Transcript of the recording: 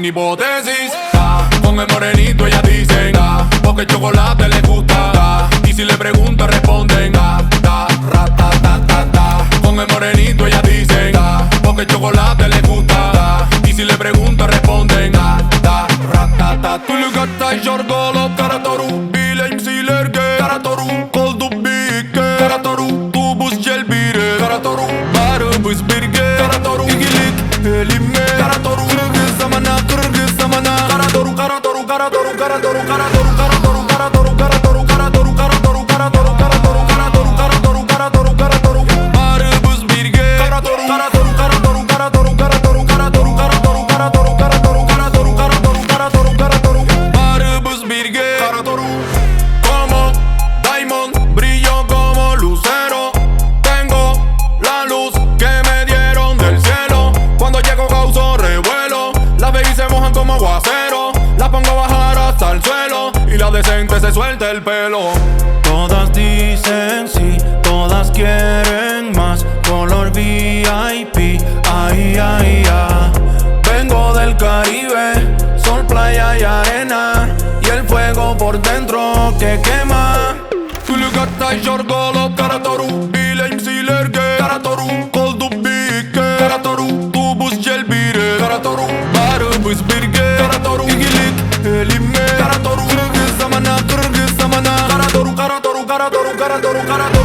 hipótesis. Con el morenito ellas dicen porque el chocolate les gusta. Y si le pregunto responden ra-ta-ta-ta-ta. Con el morenito ellas dicen porque el chocolate les gusta. Y si le pregunto responden ra-ta-ta-ta. Tulugata jorgolo karatoru bileyim silerge karatoru koldu bikke karatoru tubus celbire karatoru varımız birge karatoru ilgilik elimle karatoru kırgız zamana karatoru karatoru karatoru karatoru karatoru karatoru karatoru karatoru karatoru karatoru karatoru karatoru karatoru karatoru karatoru karatoru varımız birge karatoru karatoru karatoru karatoru karatoru karatoru karatoru karatoru karatoru karatoru karatoru karatoru karatoru varımız birge karatoru. Como diamond brillo como lucero, tengo la luz que me dieron del cielo. Cuando llego causo revuelo, las baby se mojan como aguacero. Las pongo a bajar hasta el suelo y la decente se suelta el pelo. Todas dicen sí, todas quieren más. Color VIP, ay, ay, ay. Vengo del Caribe, sol, playa y arena. Y el fuego por dentro que quema. Tulugata jorgolo karatoru bileyim silerge karatoru koldu bikke karatoru tubus celbire karatoru varımız birge karatoru ilgilik elimle karatoru kırgız zamana karatoru karatoru karatoru karatoru karatoru